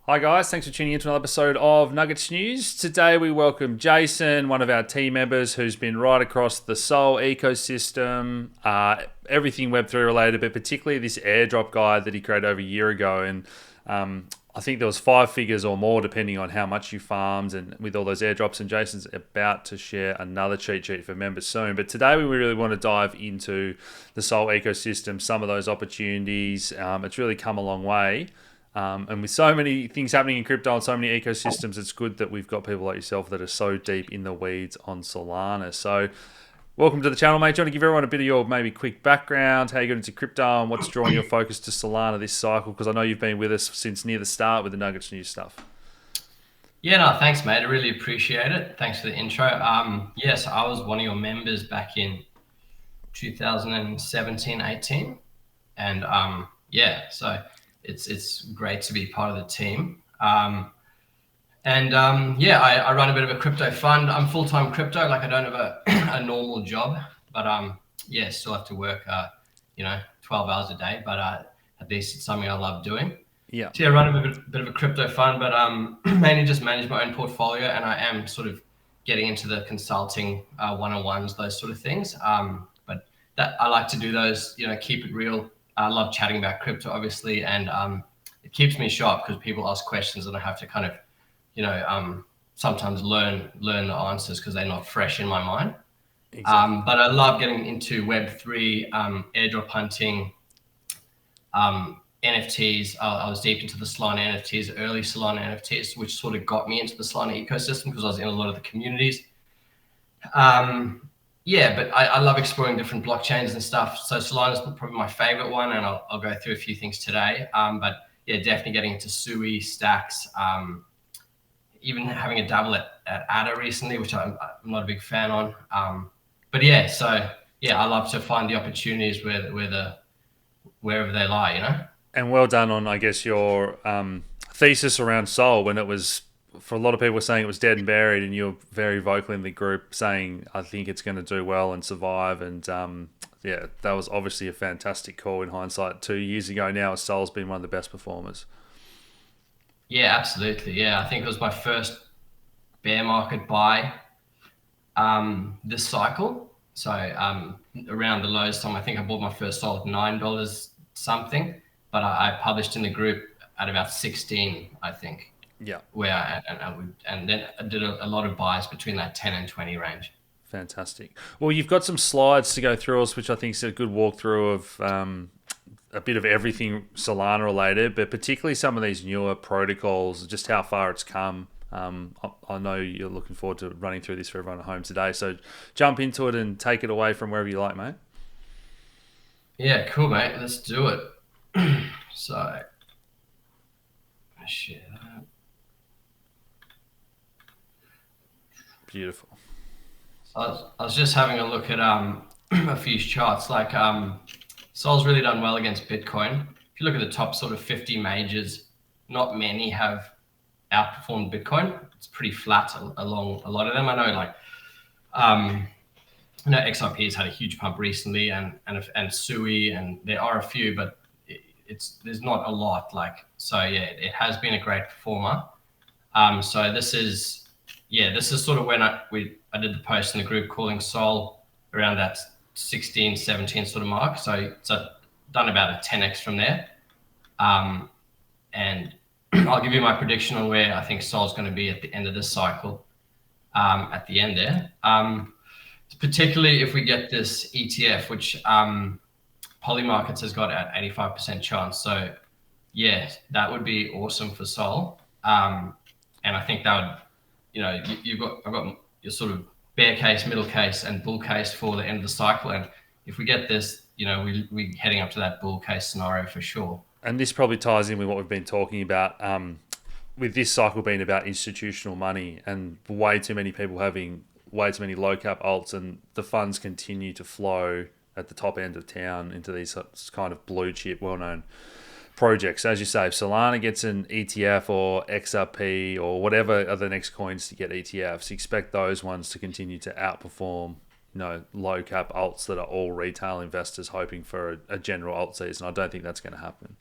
Hi guys, thanks for tuning in to another episode of Nuggets News. Today we welcome Jason, one of our team members who's been right across the Sol ecosystem, everything Web3 related, but particularly this airdrop guide that he created over a year ago. And I think there was 5 figures or more depending on how much you farmed and with all those airdrops. And Jason's about to share another cheat sheet for members soon. But today we really want to dive into the Sol ecosystem, some of those opportunities. It's really come a long way. And with so many things happening in crypto and so many ecosystems, it's good that we've got people like yourself that are so deep in the weeds on Solana. So welcome to the channel, mate. Do you want to give everyone a bit of your maybe quick background, how you got into crypto and what's drawing your focus to Solana this cycle? Because I know you've been with us since near the start with the Nuggets News stuff. Yeah, no, thanks, mate. I really appreciate it. Thanks for the intro. Yes, I was one of your members back in 2017, 18. And so it's great to be part of the team. I run a bit of a crypto fund. I'm full-time crypto, like I don't have a normal job, but still have to work 12 hours a day, but at least it's something I love doing. Yeah. So yeah, I run a bit of a crypto fund, but mainly just manage my own portfolio, and I am sort of getting into the consulting one-on-ones, those sort of things. But that I like to do those, keep it real. I love chatting about crypto, obviously, and it keeps me sharp because people ask questions and I have to kind of, sometimes learn the answers because they're not fresh in my mind. Exactly. But I love getting into Web3, airdrop hunting, NFTs. I was deep into the Solana NFTs, early Solana NFTs, which sort of got me into the Solana ecosystem because I was in a lot of the communities. But I love exploring different blockchains and stuff. So Solana is probably my favorite one, and I'll go through a few things today. But yeah, definitely getting into Sui, Stacks, even having a dabble at ADA recently, which I'm not a big fan on. I love to find the opportunities wherever they lie. And well done on, I guess, your thesis around Sol when it was, for a lot of people were saying it was dead and buried, and you're very vocal in the group saying, I think it's going to do well and survive. And that was obviously a fantastic call in hindsight. 2 years ago now, Sol's been one of the best performers. Yeah, absolutely. Yeah, I think it was my first bear market buy this cycle. So around the lowest time, I think I bought my first Sol at $9 something, but I published in the group at about 16, I think. Yeah. And then I did a lot of buys between that 10 and 20 range. Fantastic. Well, you've got some slides to go through us, which I think is a good walkthrough of a bit of everything Solana related, but particularly some of these newer protocols, just how far it's come. I know you're looking forward to running through this for everyone at home today. So jump into it and take it away from wherever you like, mate. Yeah, cool, mate. Let's do it. So, I share that. Beautiful. I was just having a look at a few charts. Like Sol's really done well against Bitcoin. If you look at the top sort of 50 majors, not many have outperformed Bitcoin. It's pretty flat along a lot of them. I know XRP has had a huge pump recently, and Sui, and there are a few, but there's not a lot. It has been a great performer. So this is sort of when I did the post in the group calling Sol around that 16, 17 sort of mark. So done about a 10x from there. And I'll give you my prediction on where I think Sol's going to be at the end of this cycle, at the end there. Particularly if we get this ETF, which Polymarkets has got at 85% chance. So yeah, that would be awesome for Sol. And I think that would, I've got your sort of bear case, middle case, and bull case for the end of the cycle. And if we get this, we're heading up to that bull case scenario for sure. And this probably ties in with what we've been talking about, with this cycle being about institutional money and way too many people having way too many low cap alts, and the funds continue to flow at the top end of town into these kind of blue chip, well-known projects. As you say, if Solana gets an ETF or XRP or whatever are the next coins to get ETFs, expect those ones to continue to outperform, low cap alts that are all retail investors hoping for a general alt season. I don't think that's going to happen.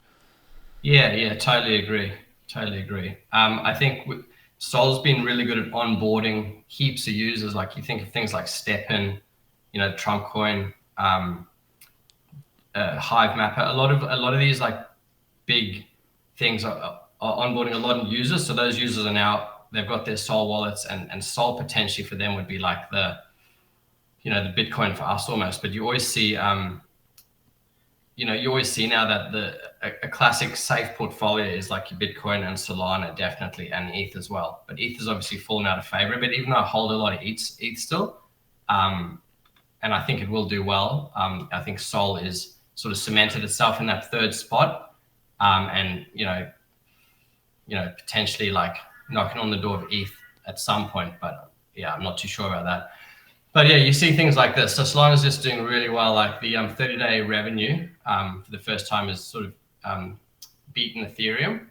Yeah, totally agree. Totally agree. I think Sol's been really good at onboarding heaps of users. Like you think of things like Stepin, Trump Coin, Hive Mapper. A lot of these like big things are onboarding a lot of users. So those users are now they've got their Sol wallets, and Sol potentially for them would be like the Bitcoin for us almost. But you always see now that a classic safe portfolio is like your Bitcoin and Solana, definitely, and ETH as well. But ETH has obviously fallen out of favor. But even though I hold a lot of ETH still, and I think it will do well, I think Sol is sort of cemented itself in that third spot, and potentially like knocking on the door of ETH at some point. But yeah, I'm not too sure about that. But yeah, you see things like this. So Solana's just doing really well. Like the 30-day revenue for the first time has sort of beaten Ethereum.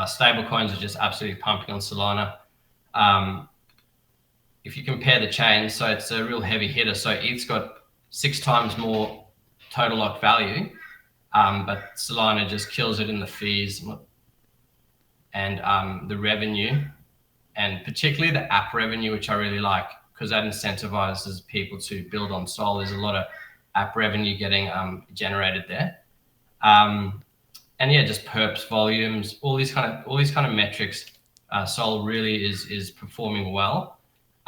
Stable coins are just absolutely pumping on Solana. If you compare the chains, so it's a real heavy hitter. So ETH's got 6 times more total lock value, but Solana just kills it in the fees and the revenue, and particularly the app revenue, which I really like, because that incentivizes people to build on Sol. There's a lot of app revenue getting generated there, and yeah, just perps, volumes, all these kind of metrics. Sol really is performing well.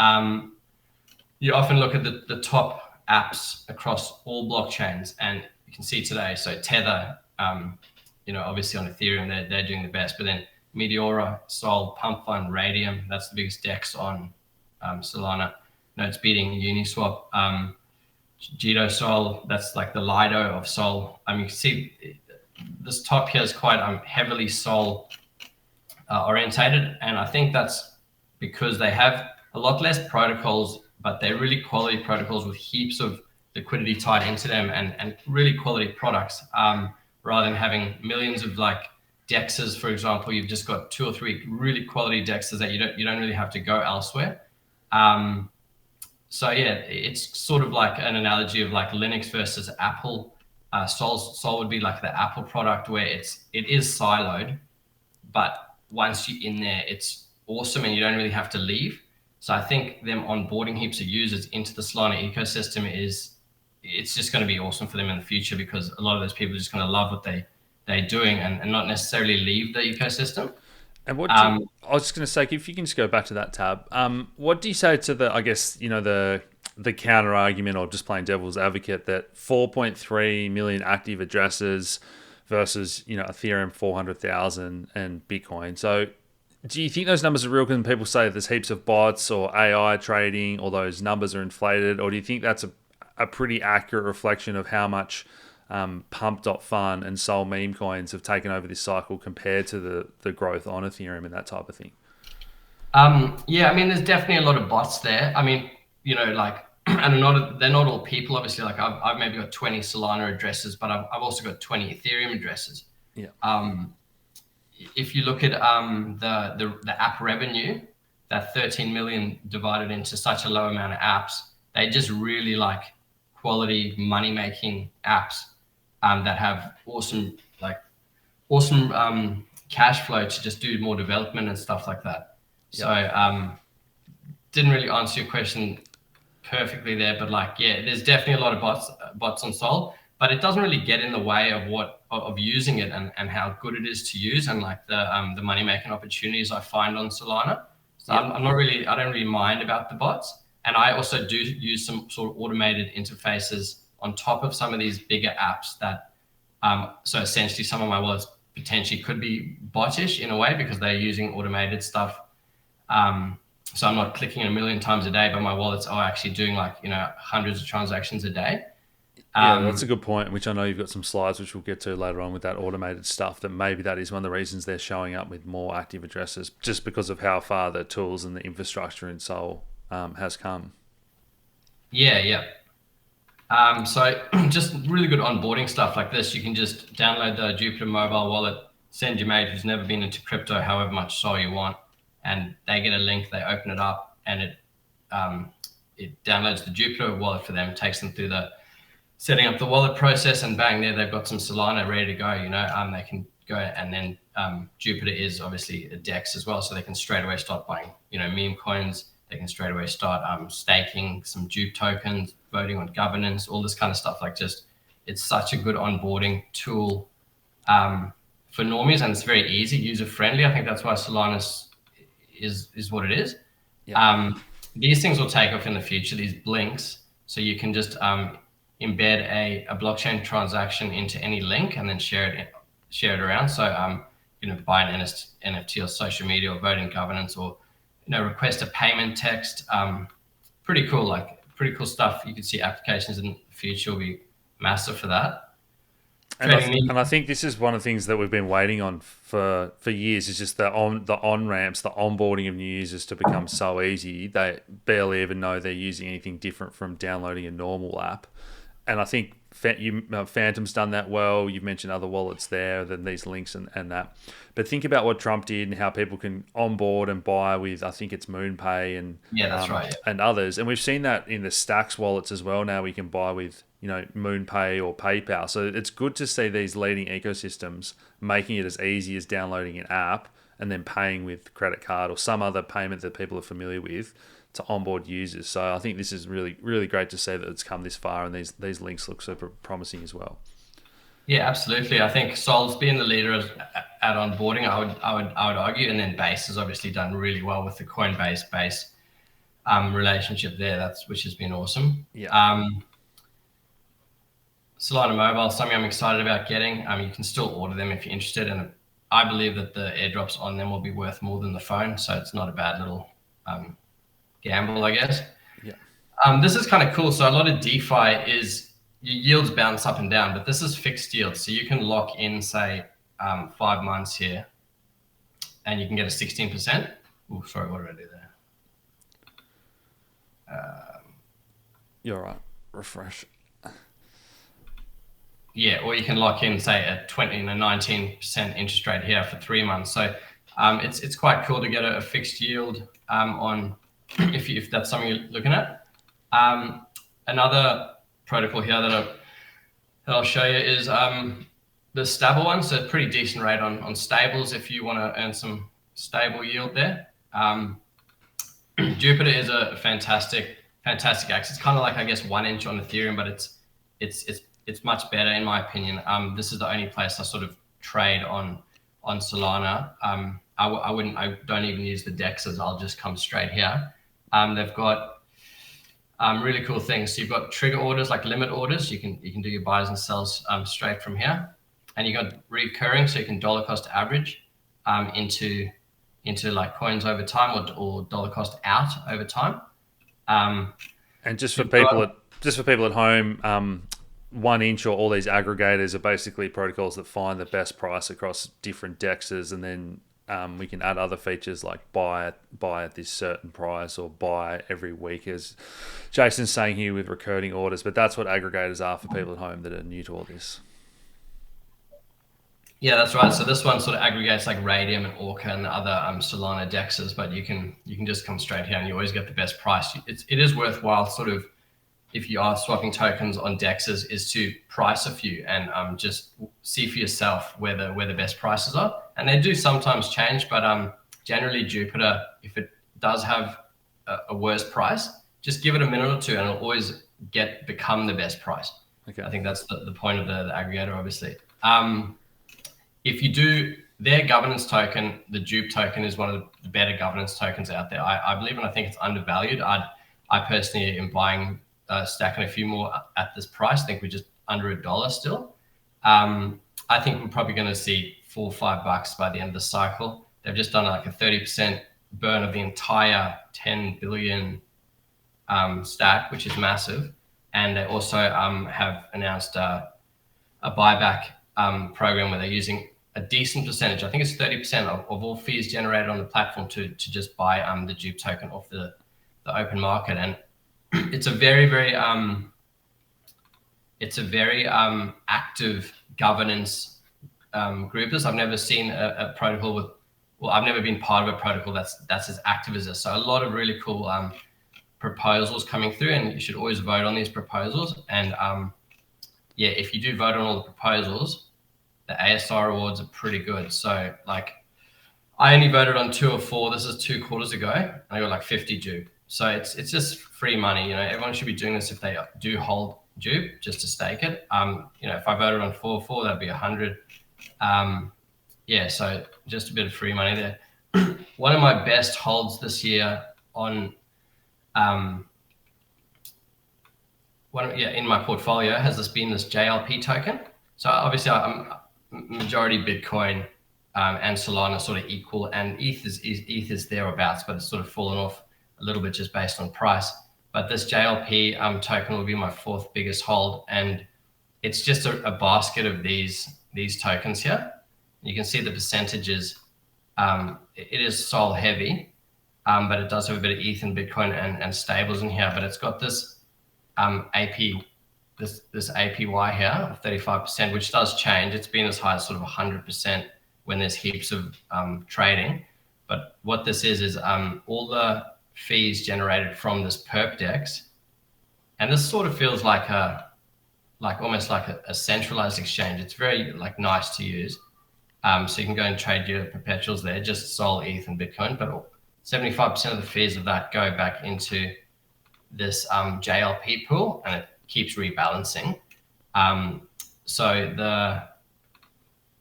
You often look at the top apps across all blockchains, and you can see today. So Tether, obviously on Ethereum, they're doing the best, but then Meteora, Sol, Pump Fund, Radium, that's the biggest DEX on Solana. It's beating Uniswap. Jito Sol, that's like the Lido of Sol. You can see this top here is quite heavily Sol orientated, and I think that's because they have a lot less protocols, but they're really quality protocols with heaps of liquidity tied into them, and really quality products, rather than having millions of like dexes. For example, you've just got 2 or 3 really quality dexes that you don't really have to go elsewhere. So yeah, it's sort of like an analogy of like Linux versus Apple. Sol would be like the Apple product, where it is siloed, but once you're in there, it's awesome and you don't really have to leave. So I think them onboarding heaps of users into the Solana ecosystem it's just going to be awesome for them in the future, because a lot of those people are just going to love what they're doing, and not necessarily leave the ecosystem. And I was just going to say, if you can just go back to that tab, what do you say to the, I guess, the counter argument, or just playing devil's advocate, that 4.3 million active addresses versus, Ethereum 400,000 and Bitcoin? So do you think those numbers are real when people say there's heaps of bots or AI trading, or those numbers are inflated? Or do you think that's a pretty accurate reflection of how much Pump.Fun and Sol meme coins have taken over this cycle compared to the growth on Ethereum and that type of thing? Yeah, there's definitely a lot of bots there. Like, and they're not all people, obviously. Like I've maybe got 20 Solana addresses, but I've also got 20 Ethereum addresses. Yeah. If you look at the app revenue, that 13 million divided into such a low amount of apps, they just really like quality money making apps that have awesome cash flow to just do more development and stuff like that. Yep. So didn't really answer your question perfectly there, but there's definitely a lot of bots on Sol, but it doesn't really get in the way of using it and how good it is to use, and like the money making opportunities I find on Solana. So yep. I don't really mind about the bots. And I also do use some sort of automated interfaces on top of some of these bigger apps that, so essentially some of my wallets potentially could be botish in a way, because they're using automated stuff. So I'm not clicking a million times a day, but my wallets are actually doing hundreds of transactions a day. Yeah, that's a good point, which I know you've got some slides, which we'll get to later on with that automated stuff, that maybe that is one of the reasons they're showing up with more active addresses, just because of how far the tools and the infrastructure in Sol has come. Yeah. So just really good onboarding stuff like this. You can just download the Jupiter mobile wallet, send your mate who's never been into crypto however much Sol you want, and they get a link, they open it up, and it downloads the Jupiter wallet for them, takes them through the setting up the wallet process, and bang, there they've got some Solana ready to go. They can go, and then Jupiter is obviously a DEX as well, so they can straight away start buying, meme coins. They can straight away start staking some Jupe tokens, voting on governance, all this kind of stuff. Like, just, it's such a good onboarding tool for normies, and it's very easy, user friendly. I think that's why Solana is what it is. Yeah. These things will take off in the future, these blinks. So you can just embed a blockchain transaction into any link and then share it around. So buy an NFT or social media, or vote in governance, or request a payment text. Pretty cool stuff. You can see applications in the future will be massive for that. And I think this is one of the things that we've been waiting on for years, is just the on ramps, the onboarding of new users to become so easy. They barely even know they're using anything different from downloading a normal app. And I think Phantom's done that well. You've mentioned other wallets there, then these links and that. But think about what Trump did and how people can onboard and buy with, I think it's MoonPay and that's right, and others. And we've seen that in the Stacks wallets as well. Now we can buy with MoonPay or PayPal. So it's good to see these leading ecosystems making it as easy as downloading an app and then paying with credit card or some other payment that people are familiar with to onboard users. So I think this is really, really great to see that it's come this far, and these links look super promising as well. Yeah, absolutely. I think Sol's been the leader at onboarding, I would argue, and then Base has obviously done really well with the Coinbase Base relationship there. Which has been awesome. Yeah. Solana Mobile, something I'm excited about getting. You can still order them if you're interested, and I believe that the airdrops on them will be worth more than the phone, so it's not a bad little gamble, I guess. Yeah. This is kind of cool. So a lot of DeFi is your yields bounce up and down, but this is fixed yield. So you can lock in, say, 5 months here, and you can get a 16%. Oh, sorry, what did I do there? You're all right. Refresh. Yeah, or you can lock in, say, a 19% interest rate here for 3 months. So it's quite cool to get a fixed yield on if that's something you're looking at. Another protocol here that I'll show you is the stable one. So pretty decent rate on stables if you want to earn some stable yield there. Jupiter is a fantastic axe. It's kind of like, I guess, 1 inch on Ethereum, but it's much better in my opinion. This is the only place I sort of trade on Solana. I don't even use the dexes. I'll just come straight here. They've got really cool things. So you've got trigger orders, like limit orders. You can do your buys and sells straight from here, and you got recurring, so you can dollar cost average into like coins over time, or dollar cost out over time. And just for people at home, 1 inch or all these aggregators are basically protocols that find the best price across different dexes, and then we can add other features like buy at this certain price, or buy every week, as Jason's saying here with recurring orders. But that's what aggregators are for people at home that are new to all this. Yeah, that's right. So this one sort of aggregates like Radium and Orca and other Solana dexes, but you can just come straight here and you always get the best price. It is worthwhile, sort of, if you are swapping tokens on dexes, is to price a few and just see for yourself where the best prices are. And they do sometimes change, but generally Jupiter, if it does have a worse price, just give it a minute or two and it'll always become the best price. Okay. I think that's the point of the aggregator, obviously. If you do their governance token, the Jupe token is one of the better governance tokens out there. I believe, and I think it's undervalued. I personally am buying, stacking a few more at this price. I think we're just under $1 still. I think we're probably going to see $4 or $5 by the end of the cycle. They've just done like a 30% burn of the entire 10 billion stack, which is massive. And they also have announced a buyback program where they're using a decent percentage. I think it's 30% of all fees generated on the platform to just buy the Jupe token off the open market. And it's a very, very active governance group. I've never seen a protocol with, well, I've never been part of a protocol that's as active as this. So a lot of really cool proposals coming through, and you should always vote on these proposals. And yeah, if you do vote on all the proposals, the ASR rewards are pretty good. So like I only voted on 2 or 4. This is 2 quarters ago, and I got like 50 dupe. So it's just free money. You know, everyone should be doing this if they do hold dupe just to stake it. You know, if I voted on 4 or 4, that'd be 100. Yeah, so just a bit of free money there. One of my best holds this year on in my portfolio has been this JLP token. So obviously I'm majority Bitcoin and Solana sort of equal, and ETH is thereabouts, but it's sort of fallen off a little bit just based on price. But this JLP token will be my 4th biggest hold, and it's just a basket of these tokens here. You can see the percentages. It is Sol heavy, but it does have a bit of ETH and Bitcoin and stables in here. But it's got this this APY here of 35%, which does change. It's been as high as sort of 100% when there's heaps of trading. But what this is all the fees generated from this perp dex, and this sort of feels like almost like a centralized exchange. It's very like nice to use. So you can go and trade your perpetuals there, just Sol, ETH, and Bitcoin. But 75% of the fees of that go back into this JLP pool, and it keeps rebalancing.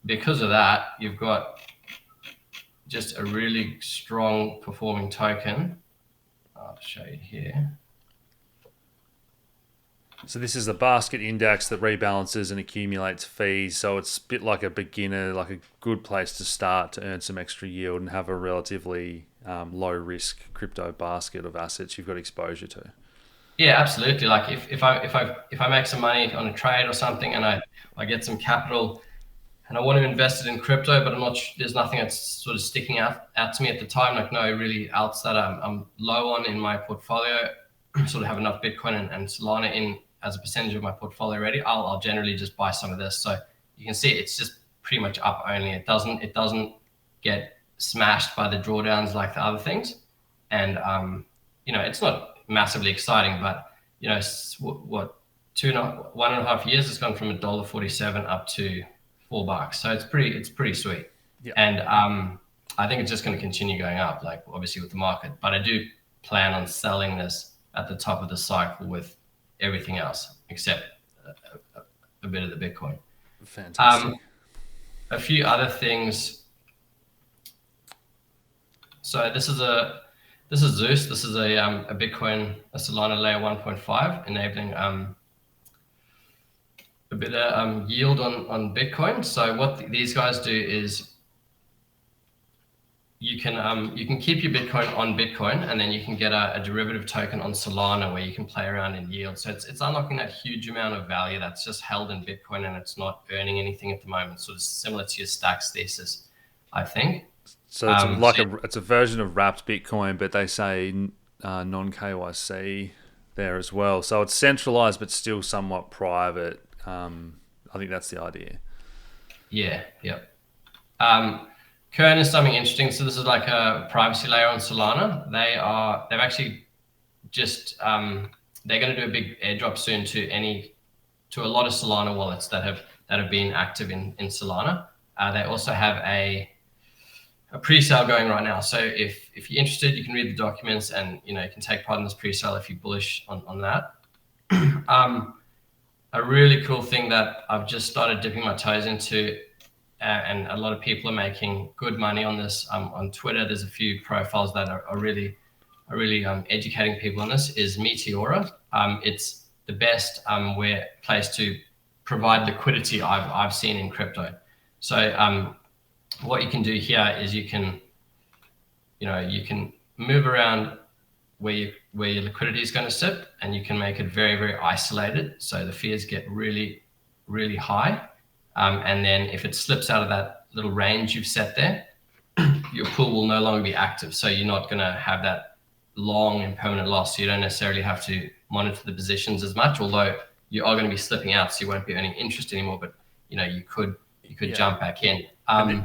Because of that, you've got just a really strong performing token. I'll show you here. So this is a basket index that rebalances and accumulates fees. So it's a bit like a beginner, like a good place to start to earn some extra yield and have a relatively low risk crypto basket of assets you've got exposure to. Yeah, absolutely. Like if I make some money on a trade or something, and I get some capital, and I want to invest it in crypto, but I'm not. There's nothing that's sort of sticking out to me at the time. Like no really else that I'm low on in my portfolio. Sort of have enough Bitcoin and Solana in as a percentage of my portfolio already. I'll generally just buy some of this. So you can see it's just pretty much up only. It doesn't get smashed by the drawdowns like the other things, and you know, it's not massively exciting, but you know, what 1.5 years has gone from $1.47 up to $4. So it's pretty sweet. Yeah. And I think it's just going to continue going up, like obviously with the market. But I do plan on selling this at the top of the cycle with everything else except a bit of the Bitcoin. Fantastic. A few other things. So this is Zeus. This is a Bitcoin, a Solana layer 1.5, enabling a bit of yield on Bitcoin. So what these guys do is you can keep your Bitcoin on Bitcoin, and then you can get a derivative token on Solana where you can play around in yield. So it's unlocking that huge amount of value that's just held in Bitcoin and it's not earning anything at the moment. Sort of similar to your stacks thesis, I think. So it's a version of wrapped Bitcoin, but they say non KYC there as well. So it's centralized but still somewhat private. I think that's the idea. Yeah. Yep. Kern is something interesting. So this is like a privacy layer on Solana. They've actually just they're going to do a big airdrop soon to a lot of Solana wallets that have been active in Solana. They also have a pre-sale going right now. So if you're interested, you can read the documents, and you can take part in this pre-sale if you're bullish on that. A really cool thing that I've just started dipping my toes into, and a lot of people are making good money on this. On Twitter, there's a few profiles that are really educating people on this. Is Meteora. It's the best place to provide liquidity I've seen in crypto. So what you can do here is you can move around where your liquidity is going to sit, and you can make it very, very isolated. So the fees get really, really high. And then if it slips out of that little range you've set there, your pool will no longer be active. So you're not going to have that long and permanent loss. So you don't necessarily have to monitor the positions as much, although you are going to be slipping out. So you won't be earning interest anymore, but you could jump back in.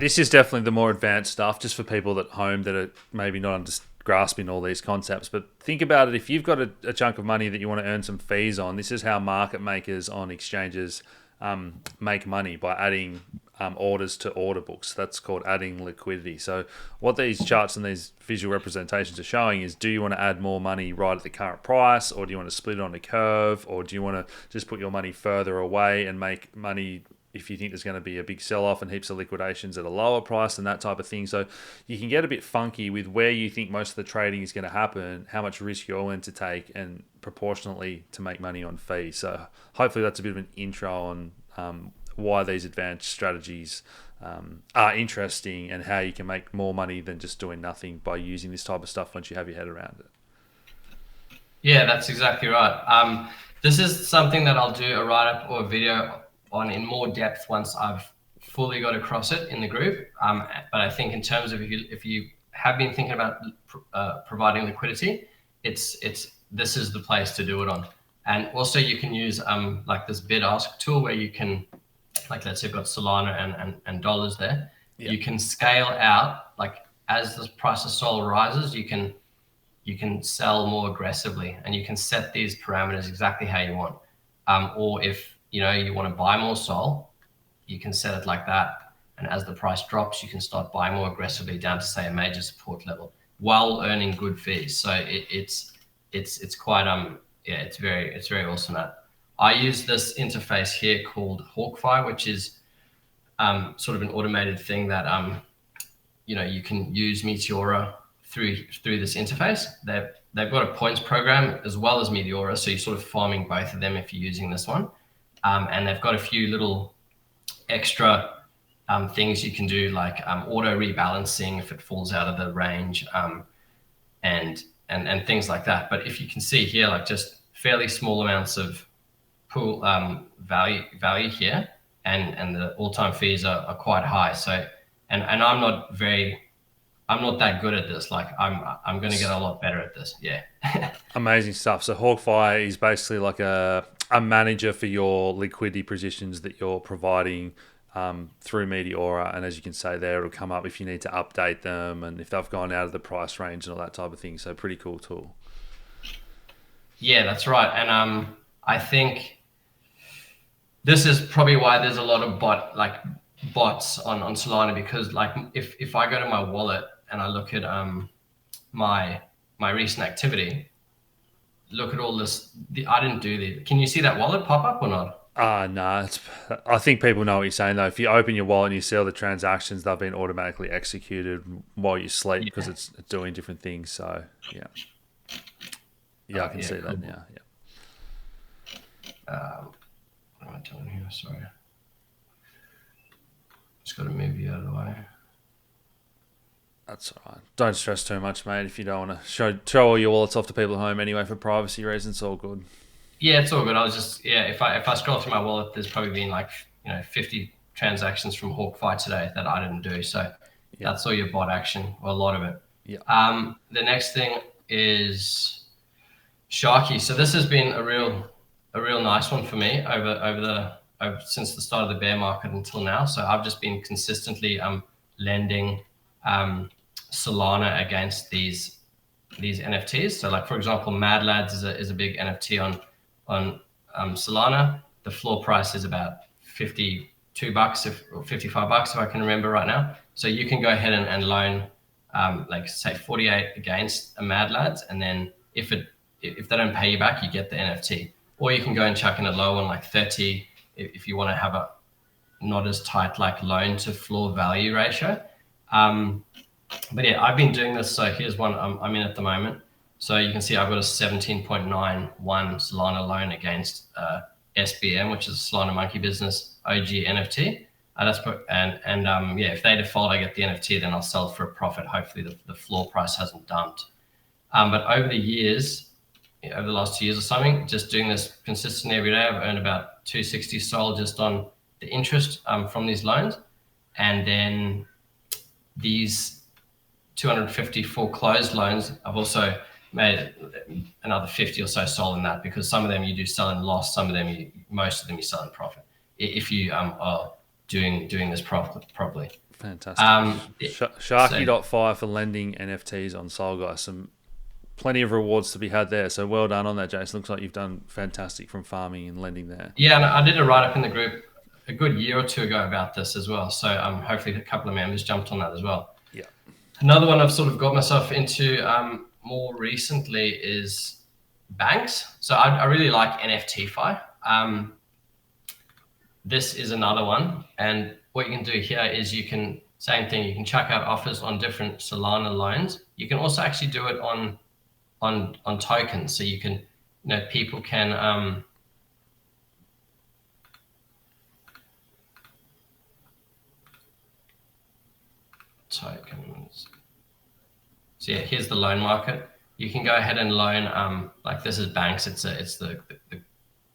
This is definitely the more advanced stuff, just for people at home that are maybe not grasping all these concepts. But think about it. If you've got a chunk of money that you want to earn some fees on, this is how market makers on exchanges make money, by adding orders to order books. That's called adding liquidity. So what these charts and these visual representations are showing is, do you want to add more money right at the current price, or do you want to split it on a curve, or do you want to just put your money further away and make money if you think there's going to be a big sell-off and heaps of liquidations at a lower price and that type of thing. So you can get a bit funky with where you think most of the trading is going to happen, how much risk you're willing to take, and proportionately to make money on fees. So hopefully that's a bit of an intro on why these advanced strategies are interesting and how you can make more money than just doing nothing by using this type of stuff once you have your head around it. Yeah, that's exactly right. This is something that I'll do a write-up or a video on in more depth once I've fully got across it in the group. But I think in terms of if you have been thinking about providing liquidity, this is the place to do it on. And also you can use like this bid ask tool where you can, like let's say you've got Solana and dollars there. Yep. You can scale out, like as the price of Sol rises, you can sell more aggressively, and you can set these parameters exactly how you want. Or if you want to buy more Sol, you can set it like that. And as the price drops, you can start buying more aggressively down to say a major support level while earning good fees. So it's quite it's very awesome. I use this interface here called Hawkfire, which is sort of an automated thing that you can use Meteora through this interface. They've got a points program as well as Meteora, so you're sort of farming both of them if you're using this one. And they've got a few little extra things you can do, like auto rebalancing if it falls out of the range, and things like that. But if you can see here, like just fairly small amounts of pool value here, and the all-time fees are quite high. So and I'm not that good at this. Like I'm going to get a lot better at this. Yeah. Amazing stuff. So Hawkfire is basically like a manager for your liquidity positions that you're providing through Meteora, and as you can say there, it'll come up if you need to update them and if they've gone out of the price range and all that type of thing. So pretty cool tool. Yeah, that's right. And I think this is probably why there's a lot of bots on Solana, because like if I go to my wallet and I look at my recent activity, look at all this. I didn't do the. Can you see that wallet pop up or not? No. I think people know what you're saying though. If you open your wallet and you see all the transactions, they've been automatically executed while you sleep because it's doing different things. So I can see that now. Yeah. What am I doing here? Sorry. Just got to move you out of the way. That's all right. Don't stress too much, mate. If you don't want to show all your wallets off to people at home anyway for privacy reasons, it's all good. Yeah, it's all good. I was just if I scroll through my wallet, there's probably been like 50 transactions from Hawkfire today that I didn't do. So that's all your bot action, or a lot of it. Yeah. The next thing is Sharky. So this has been a real nice one for me over since the start of the bear market until now. So I've just been consistently lending Solana against these NFTs. So like, for example, Mad Lads is a big NFT on Solana. The floor price is about $52 or $55 if I can remember right now. So you can go ahead and loan like say 48 against a Mad Lads, and then if they don't pay you back, you get the NFT. Or you can go and chuck in a low one like 30 if you want to have a not as tight like loan to floor value ratio. But yeah, I've been doing this. So here's one I'm in at the moment. So you can see I've got a 17.91 Solana loan against SBM, which is a Solana Monkey Business OG NFT. If they default, I get the NFT, then I'll sell for a profit. Hopefully the floor price hasn't dumped. But over the last 2 years or something, just doing this consistently every day, I've earned about 260 Sol just on the interest from these loans. And then these 250 foreclosed loans, I've also made another 50 or so Sol in that, because some of them you do sell in loss, most of them you sell in profit if you are doing this properly. Fantastic. Sharky.fi for lending NFTs on Sol, guys. Plenty of rewards to be had there. So well done on that, Jason. Looks like you've done fantastic from farming and lending there. Yeah, and I did a write-up in the group a good year or two ago about this as well. So hopefully a couple of members jumped on that as well. Yeah. Another one I've sort of got myself into more recently is banks. So I really like NFTFi. This is another one. And what you can do here is you can, same thing, you can check out offers on different Solana loans. You can also actually do it on tokens. So you can, people can tokens. So yeah, here's the loan market. You can go ahead and loan, like this is banks. It's the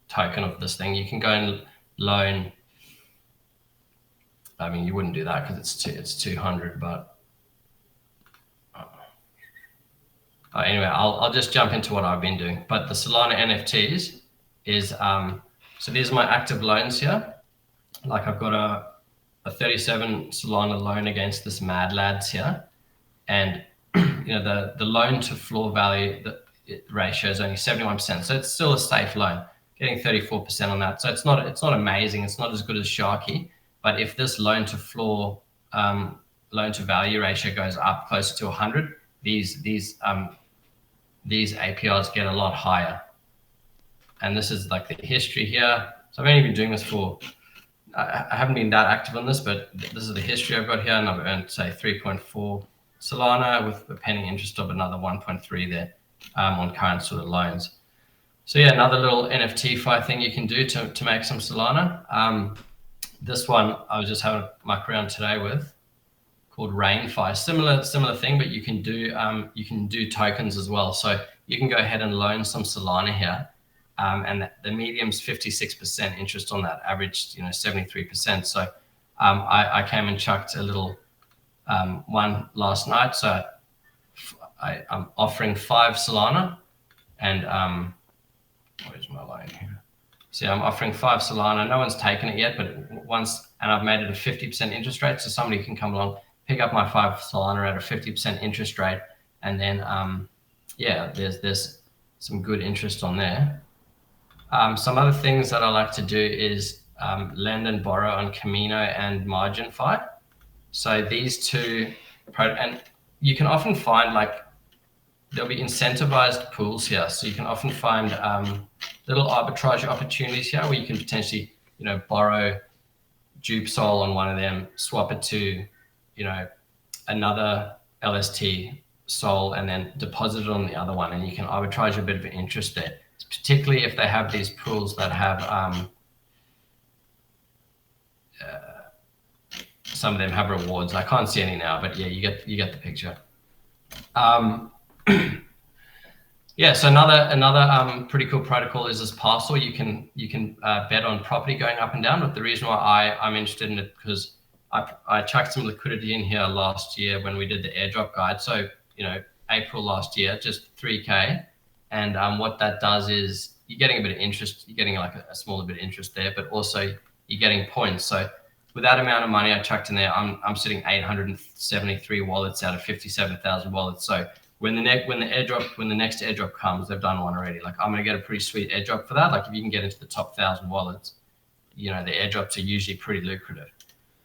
token of this thing. You can go and loan. I mean, you wouldn't do that because it's 200, but anyway, I'll just jump into what I've been doing. But the Solana NFTs is, so these are my active loans here. Like I've got a 37 Solana loan against this Mad Lads here. And, the loan to floor value ratio is only 71%. So it's still a safe loan, getting 34% on that. So it's not amazing. It's not as good as Sharky. But if this loan to floor, loan to value ratio goes up closer to 100, these APRs get a lot higher. And this is like the history here. So I've only been doing this I haven't been that active on this, but this is the history I've got here. And I've earned, say, 3.4 Solana with a penny interest of another 1.3 there on current sort of loans. So yeah, another little NFTFi thing you can do to make some Solana. This one I was just having a muck around today with, called RainFi. Similar thing, but you can do tokens as well. So you can go ahead and loan some Solana here, and the medium's 56% interest on that, averaged 73%. So I came and chucked a little one last night. So I'm offering 5 Solana, and where's my loan here? So I'm offering 5 Solana. No one's taken it yet, but and I've made it a 50% interest rate. So somebody can come along, pick up my 5 Solana at a 50% interest rate, and then yeah, there's some good interest on there. Some other things that I like to do is lend and borrow on Camino and MarginFi. So these two, and you can often find there'll be incentivized pools here. So you can often find little arbitrage opportunities here where you can potentially, borrow Dupe Sol on one of them, swap it to, another LST Sol, and then deposit it on the other one. And you can arbitrage a bit of interest there, particularly if they have these pools that have, some of them have rewards. I can't see any now, but yeah, you get the picture. Yeah, so another pretty cool protocol is this Parcel. You can bet on property going up and down. But the reason why I'm interested in it, because I chucked some liquidity in here last year when we did the airdrop guide. So April last year, just 3K, and what that does is you're getting a bit of interest. You're getting like a smaller bit of interest there, but also you're getting points. So with that amount of money I chucked in there, I'm sitting 873 wallets out of 57,000 wallets. So when the next airdrop comes, they've done one already. Like I'm gonna get a pretty sweet airdrop for that. Like if you can get into the top 1,000 wallets, the airdrops are usually pretty lucrative.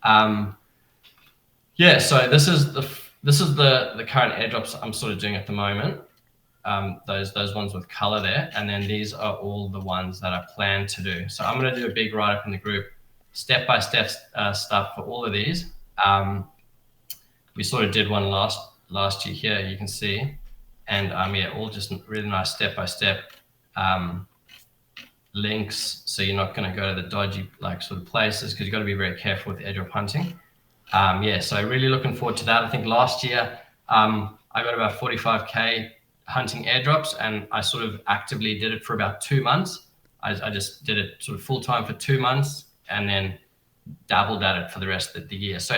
Yeah, so this is the current airdrops I'm sort of doing at the moment. Those ones with color there, and then these are all the ones that I plan to do. So I'm gonna do a big write up in the group, step-by-step stuff for all of these. We sort of did one last year here, you can see, and yeah, all just really nice step-by-step links, so you're not going to go to the dodgy sort of places, because you've got to be very careful with airdrop hunting. Yeah, so really looking forward to that. I think last year I got about 45K hunting airdrops, and I sort of actively did it for about 2 months. I just did it sort of full-time for 2 months, and then dabbled at it for the rest of the year. So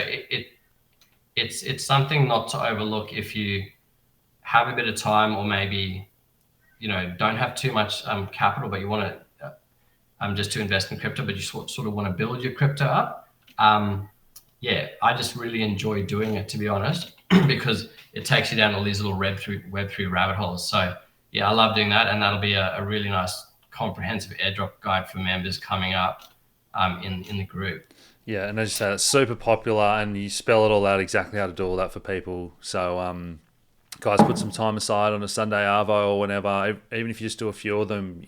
it's something not to overlook if you have a bit of time, or maybe don't have too much capital, but you want to just to invest in crypto, but you sort of want to build your crypto up. Yeah, I just really enjoy doing it, to be honest, because it takes you down all these little Web3 rabbit holes. So yeah, I love doing that, and that'll be a really nice comprehensive airdrop guide for members coming up. in the group. Yeah, and as you say, it's super popular, and you spell it all out exactly how to do all that for people. So, guys, put some time aside on a Sunday arvo or whenever. Even if you just do a few of them,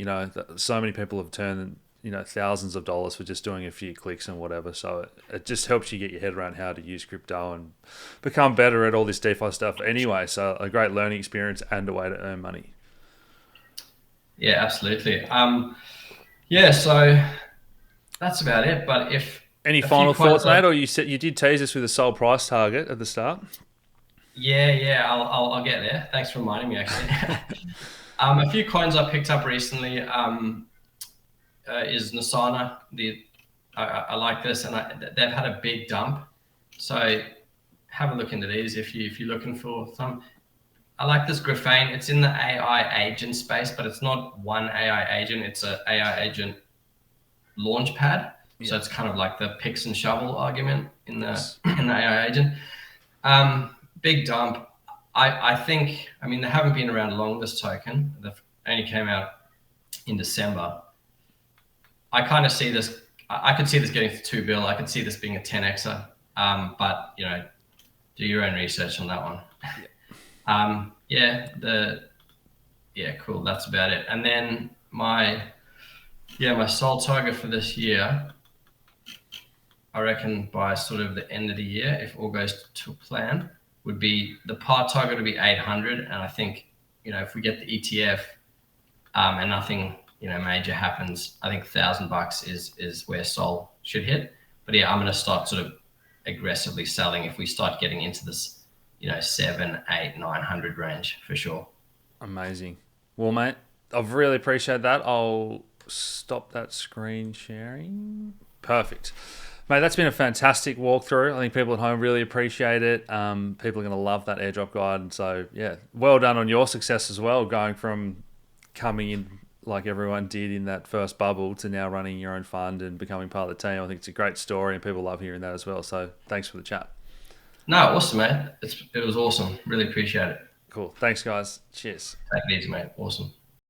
so many people have turned thousands of dollars for just doing a few clicks and whatever. So it just helps you get your head around how to use crypto and become better at all this DeFi stuff. Anyway, so a great learning experience and a way to earn money. Yeah, absolutely. Yeah, so that's about it. But if Any a few final coins thoughts, mate? Or you did tease us with a sole price target at the start. yeah, I'll get there. Thanks for reminding me, actually. A few coins I picked up recently is Nasana. I like this, and they've had a big dump. So have a look into these if you're looking for some. I like this graphene. It's in the AI agent space, but it's not one AI agent. It's an AI agent launch pad. So it's kind of like the picks and shovel argument in the in the AI agent. Big dump. I think, I mean, they haven't been around long, this token. They only came out in December. I kind of see this, I could see this getting to 2 bill. I could see this being a 10xer. But, do your own research on that one. Cool. That's about it. And then my sole target for this year, I reckon by sort of the end of the year, if all goes to plan, would be the par target would be 800. And I think, if we get the ETF and nothing, major happens, I think $1,000 is where Sol should hit. But yeah, I'm going to start sort of aggressively selling if we start getting into this, 7, 8, 900 range for sure. Amazing. Well, mate, I've really appreciated that. I'll stop that screen sharing. Perfect. Mate, that's been a fantastic walkthrough. I think people at home really appreciate it. People are going to love that airdrop guide. And so, yeah, well done on your success as well, going from coming in like everyone did in that first bubble to now running your own fund and becoming part of the team. I think it's a great story and people love hearing that as well. So thanks for the chat. No, awesome, mate. It was awesome. Really appreciate it. Cool. Thanks, guys. Cheers. Take it easy, mate. Awesome.